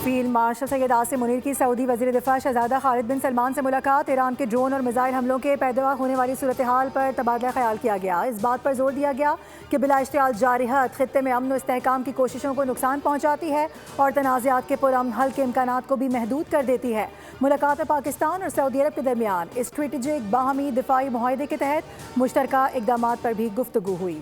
Field marshal Syed Asim Munir की Saudi वज़ीर दिफा शहजादा खालिद बिन सलमान से मुलाकात। ईरान के ड्रोन और मिसाइल हमलों के पैदा होने वाली सूरत हाल पर तबादला ख्याल किया गया। इस बात पर जोर दिया गया कि बिला इश्तियाल जारहत खित्ते में अमन व इस्तेहकाम की कोशिशों को नुकसान पहुँचाती है और तनाज़ात के पुरअमन हल के इम्कानात को भी महदूद कर देती है। मुलाकात में पाकिस्तान और सऊदी अरब के दरमियान स्ट्रेटेजिक बाहमी दिफाई मुआहदे के तहत मुश्तरका इक़दाम पर भी गुफ्तगू हुई।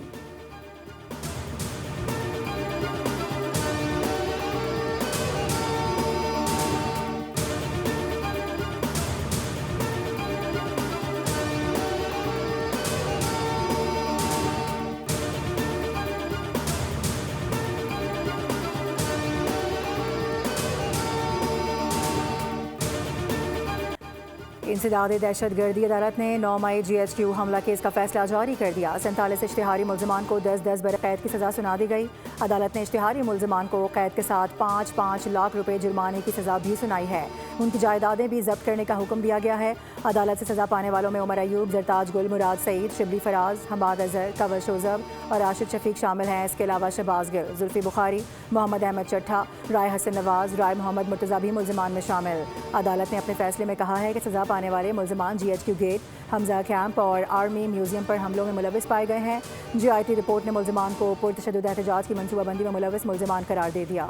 इंसदाद दहशतगर्दी अदालत ने 9 मई GHQ हमला केस का फैसला जारी कर दिया। 47 इश्तिहारी मुल्ज़िमान को 10-10 बरस कैद की सज़ा सुना दी गई। अदालत ने इश्तिहारी मुल्ज़िमान को कैद के साथ 5-5 लाख रुपए जुर्माने की सज़ा भी सुनाई है। उनकी जायदादें भी जब्त करने का हुक्म दिया गया है। अदालत से सज़ा पाने वालों में उमर अयूब, जरताज गुल, मुराद सईद, शिबली फराज, हमाद अजहर, कवर शोजब और राशिद शफीक शामिल हैं। इसके अलावा शहबाज गिल, जुल्फी बुखारी, मोहम्मद अहमद चट्ठा, राय हसन नवाज, राय मोहम्मद मुर्तज़ा भी मुल्ज़िमान में शामिल। अदालत ने अपने फैसले में कहा है कि सज़ा पाने वाले मुल्ज़िमान GHQ गेट, हमजा कैंप और आर्मी म्यूजियम पर हमलों में मुलविस पाए गए हैं। GIT रिपोर्ट ने मुल्ज़िमान को पुरतशद्दुद एहतजाज की मनसूबाबंदी में मुलविस मुल्ज़िमान करार दे दिया।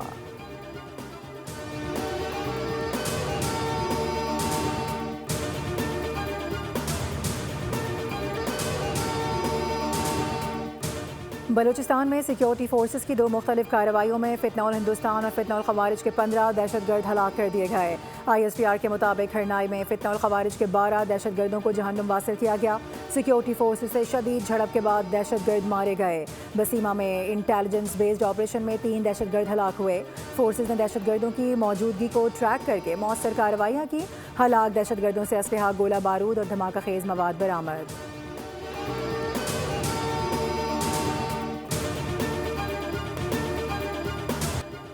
बलूचिस्तान में सिक्योरिटी फोर्सेस की 2 मुख्तलिफ कार्रवाइयों में फितनौल हिंदुस्तान और फितनौल खवारिज के 15 दहशतगर्द हलाक कर दिए गए। ISPR के मुताबिक हरनाई में फितनौल खवारिज के 12 दहशतगर्दों को जहन्नुम वासिल किया गया। सिक्योरिटी फोर्सेस से शदीद झड़प के बाद दहशतगर्द मारे गए। बसीमा में इंटेलिजेंस बेस्ड ऑपरेशन में 3 दहशतगर्द हलाक हुए। फोर्सेस ने दहशतगर्दों की मौजूदगी को ट्रैक करके मौसर कार्रवाइयाँ की। हलाक दहशतगर्दों से असलहा, गोला बारूद और धमाका खेज मवाद बरामद।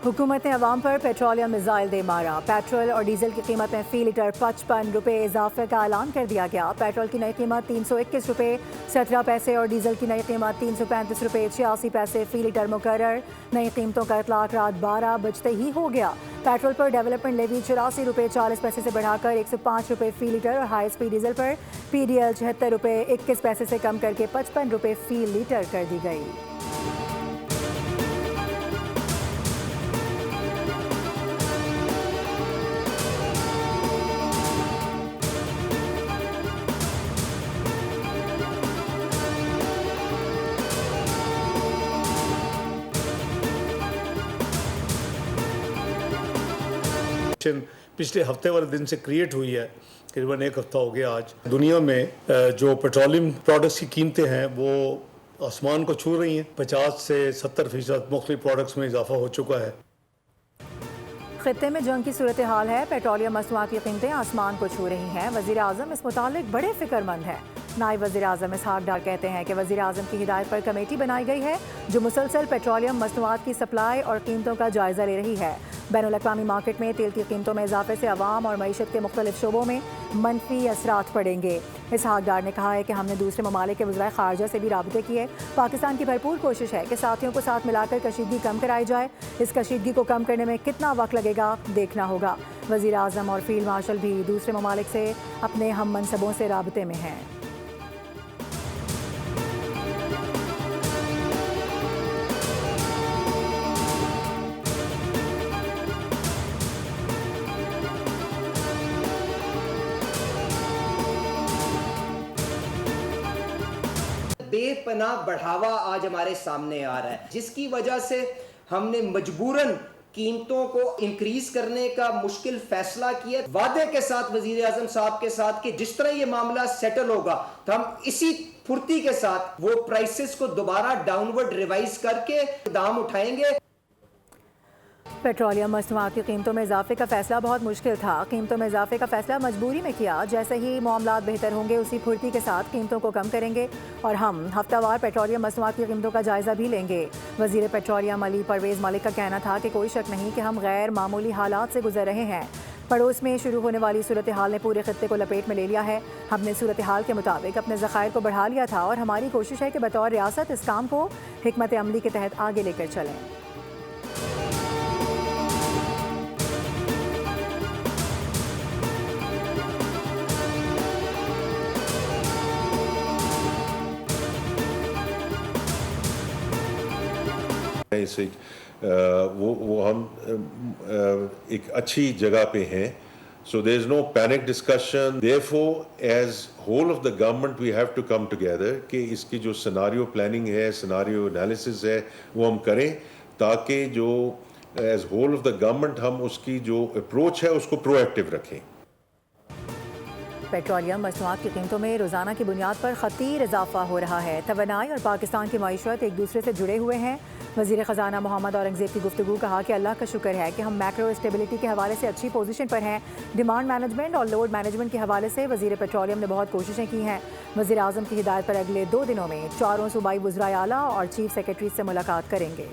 हुकूमत ने अवाम पर पेट्रोलियम मिसाइल दे मारा। पेट्रोल और डीजल की कीमत में फी लीटर 55 रुपये इजाफे का ऐलान कर दिया गया। पेट्रोल की नई कीमत 321 रुपये 17 पैसे और डीजल की नई कीमत 335 रुपये 86 पैसे फी लीटर मुकर्रर। नई कीमतों का इतलाक रात 12 बजते ही हो गया। पेट्रोल पर डेवलपमेंट लेवी 84 रुपये 40 पैसे से बढ़ाकर 105 रुपये फी लीटर और हाई स्पीड डीजल पर PDL 76 रुपये 21 पैसे से कम करके 55 रुपये फी लीटर कर दी गई। पिछले हफ्ते वाले दिन से क्रिएट हुई है। करीबन 1 हफ्ता हो गया आज। दुनिया में जो पेट्रोलियम प्रोडक्ट्स की कीमतें हैं वो आसमान को छू रही हैं। 50 से 70% मुख्तलिफ प्रोडक्ट्स में इजाफा हो चुका है। खित्ते में जंग की सूरत हाल है। पेट्रोलियम मसनूआत की कीमतें आसमान को छू रही हैं। वज़ीर आज़म इस मुतालिक बड़े फिक्रमंद हैं। नायब वज़ीर आज़म इसहाक डार कहते हैं कि वज़ीर आज़म की हिदायत पर कमेटी बनाई गई है जो मुसलसल पेट्रोलियम मसनूआत की सप्लाई और कीमतों का जायज़ा ले रही है। बैनुल-अक़वामी मार्केट में तेल की कीमतों में इजाफे से अवाम और मईशत के मुख्तलिफ शोबों में मनफी असरात पड़ेंगे। इसहाक डार ने कहा है कि हमने दूसरे ममालिक के वज़राए ख़ारजा से भी राबते किए। पाकिस्तान की भरपूर कोशिश है कि साथियों को साथ मिलाकर कशीदगी कम कराई जाए। इस कशीदगी को कम करने में कितना वक्त लगेगा देखना होगा। वज़ीर आज़म और फील्ड मार्शल भी दूसरे ममालिक से अपने हम मनसबों से राबते में हैं। बेपनाह बढ़ावा आज हमारे सामने आ रहा है, जिसकी वजह से हमने मजबूरन कीमतों को इंक्रीज करने का मुश्किल फैसला किया। वादे के साथ वजीर आजम साहब के साथ कि जिस तरह ये मामला सेटल होगा तो हम इसी फुर्ती के साथ वो प्राइसेस को दोबारा डाउनवर्ड रिवाइज करके दाम उठाएंगे। पेट्रोलियम मसनूआत की कीमतों में इजाफे का फैसला बहुत मुश्किल था। कीमतों में इजाफे का फैसला मजबूरी में किया। जैसे ही मामलात बेहतर होंगे उसी फुर्ती के साथ कीमतों को कम करेंगे और हम हफ्तावार पेट्रोलियम मसनूआत की कीमतों का जायज़ा भी लेंगे। वज़ीर पेट्रोलियम अली परवेज़ मलिक का कहना था कि कोई शक नहीं कि हम गैर मामूली हालात से गुजर रहे हैं। पड़ोस में शुरू होने वाली सूरत हाल ने पूरे खत्ते को लपेट में ले लिया है। हमने सूरत हाल के मुताबिक अपने ज़खायर को बढ़ा लिया था और हमारी कोशिश है कि बतौर रियासत इस काम को हिकमत अमली के तहत आगे लेकर चलें। इसे वो हम एक अच्छी जगह पे हैं. So there is no panic discussion. Therefore, as whole of the government, we have to come together कि इसकी जो scenario planning है, scenario analysis है, वो हम करें ताकि जो as whole of the government हम उसकी जो approach है उसको proactive रखें. पेट्रोलियम मसनूआत की कीमतों में रोज़ाना की बुनियाद पर खतीर इजाफा हो रहा है. तवानाई और पाकिस्तान की मईशत एक दूसरे से जुड़े हुए हैं. वज़ीर ख़जाना मोहम्मद औरंगज़ेब की गुफ्तगू. कहा कि अल्लाह का शुक्र है कि हम मैक्रो स्टेबिलिटी के हवाले से अच्छी पोजीशन पर हैं. डिमांड मैनेजमेंट और लोड मैनेजमेंट के हवाले से वज़ीर पेट्रोलियम ने बहुत कोशिशें की हैं. वज़ीर आज़म की हिदायत पर अगले 2 दिनों में 4 सूबाई वज़राए आला और चीफ सेक्रेटरी से मुलाकात करेंगे.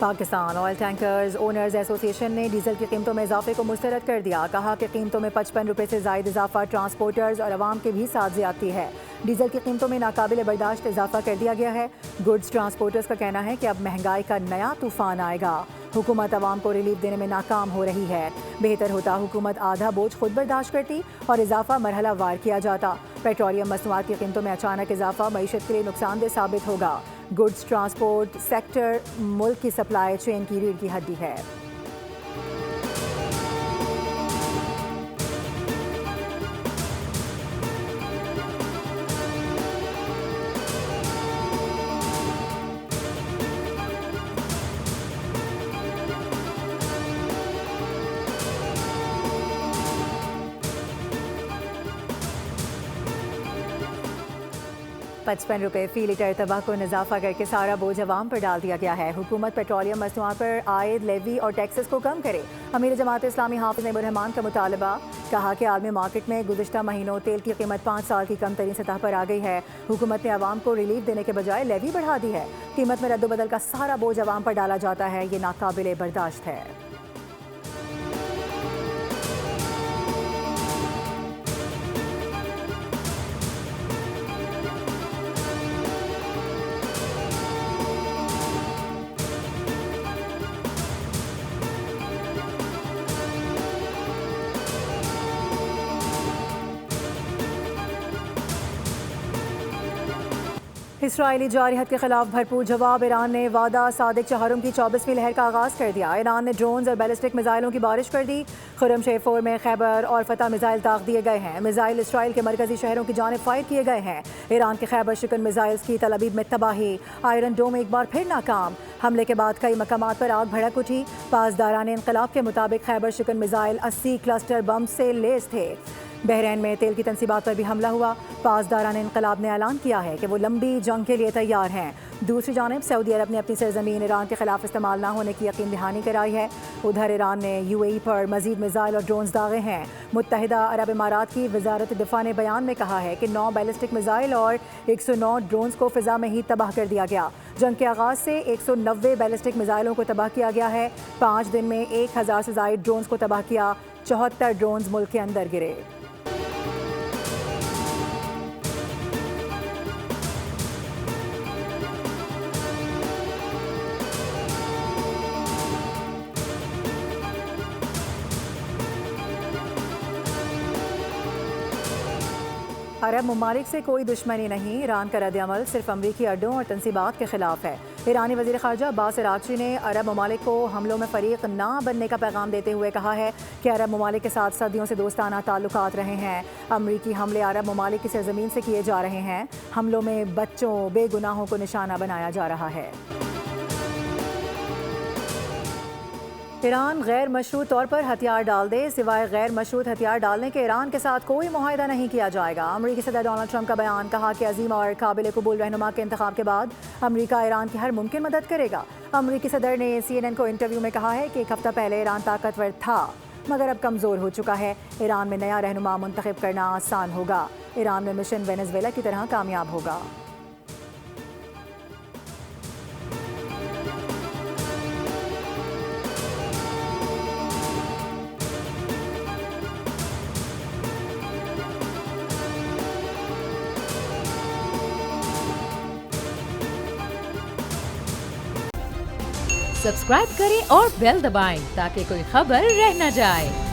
Pakistan oil tankers owners association ने डीजल की कीमतों में इजाफे को मुस्तरद कर दिया. कहा कि कीमतों में 55 रुपये से ज़ायद इजाफा ट्रांसपोर्टर्स और अवाम के भी साथ ज्यादती है. डीजल की कीमतों में नाकाबिल बर्दाश्त इजाफा कर दिया गया है. गुड्स ट्रांसपोर्टर्स का कहना है कि अब महंगाई का नया तूफान आएगा. हुकूमत अवाम को रिलीफ देने में नाकाम हो रही है. बेहतर होता हुकूमत आधा बोझ खुद बर्दाश्त करती और इजाफा मरहला वार किया जाता. पेट्रोलियम मसनूआत की कीमतों में अचानक इजाफा मईशत के लिए नुकसानदेह साबित होगा. गुड्स ट्रांसपोर्ट सेक्टर मुल्क की सप्लाई चेन की रीढ़ की हड्डी है. ₹55 फी लीटर तंबाकू को इजाफा करके सारा बोझ अवाम पर डाल दिया गया है. हुकूमत पेट्रोलियम मसनूआत पर आयद लेवी और टैक्सेस को कम करे. अमीर जमात इस्लामी हाफिज नईमुर रहमान का मुतालबा. कहा कि आलमी मार्केट में गुज़िश्ता महीनों तेल की कीमत 5 साल की कम तरीन सतह पर आ गई है. हुकूमत ने अवाम को रिलीफ देने के बजाय लेवी बढ़ा दी है. कीमत में रद्दोबदल का सारा बोझ अवाम पर डाला जाता है. ये नाकाबिले बर्दाश्त है. इसराइली जारहत के खिलाफ भरपूर जवाब. ईरान ने वादा सादिक चहरुम की 24वीं लहर का आगाज़ कर दिया. ईरान ने ड्रोन्स और बैलिस्टिक मिसाइलों की बारिश कर दी. खुर्रम शेर में खैबर और फतह मिसाइल ताक दिए गए हैं. मिसाइल इसराइल के मरकजी शहरों की जानिब फायर किए गए हैं. ईरान के खैबर शिकन मिसाइल्स की तल अबीब में तबाही. आयरन डोम एक बार फिर नाकाम. हमले के बाद कई मकामात पर आग भड़क उठी. पासदारान इंकलाब के मुताबिक खैबर शिकन मिसाइल 80 क्लस्टर बम से लेस थे. बहरीन में तेल की तनसीबात पर भी हमला हुआ. पासदारान इंकलाब ने ऐलान किया है कि वो लंबी जंग के लिए तैयार हैं. दूसरी जानिब सऊदी अरब ने अपनी सरजमीन ईरान के खिलाफ इस्तेमाल न होने की यकीन दहानी कराई है. उधर ईरान ने UAE पर मजीद मिसाइल और ड्रोन्स दागे हैं. मुत्तहिदा अरब इमारात की वजारत दिफा ने बयान में कहा है कि 9 बैलिस्टिक मिसाइल और 109 ड्रोन्स को फिजा में ही तबाह कर दिया गया. जंग के आगाज से 190 बैलिस्टिक मिसाइलों को तबाह किया गया है. 5 दिन में 1000 से ज़ायद ड्रोन्स को तबाह किया. 74 ड्रोन्स मुल्क के अंदर गिरे. अरब ममालिक से कोई दुश्मनी नहीं. ईरान का रद्द-ए-अमल सिर्फ अमरीकी अड्डों और तनसीबात के खिलाफ है. ईरानी वज़ीर ख़ारजा अब्बास अराग़ची ने अरब ममालिक को हमलों में फ़रीक ना बनने का पैगाम देते हुए कहा है कि अरब ममालिक के साथ सदियों से दोस्ताना ताल्लुकात रहे हैं. अमरीकी हमले अरब ममालिक की सरज़मीन से किए जा रहे हैं. हमलों में बच्चों बेगुनाहों को निशाना बनाया जा रहा है. ईरान गैर मशरूत तौर पर हथियार डाल दे. सिवाय गैर मशरूत हथियार डालने के ईरान के साथ कोई मुआहिदा नहीं किया जाएगा. अमरीकी सदर डोनाल्ड ट्रंप का बयान. कहा कि अजीम और काबिल कबूल रहनुमा के इंतखाब के बाद अमरीका ईरान की हर मुमकिन मदद करेगा. अमरीकी सदर ने CNN को इंटरव्यू में कहा है कि एक हफ्ता पहले ईरान ताकतवर था मगर अब कमज़ोर हो चुका है. ईरान में नया रहनुमा मुंतखब करना आसान होगा. ईरान में मिशन वेनेजुएला की तरह कामयाब होगा. सब्सक्राइब करें और बेल दबाएं ताकि कोई खबर रह न जाए।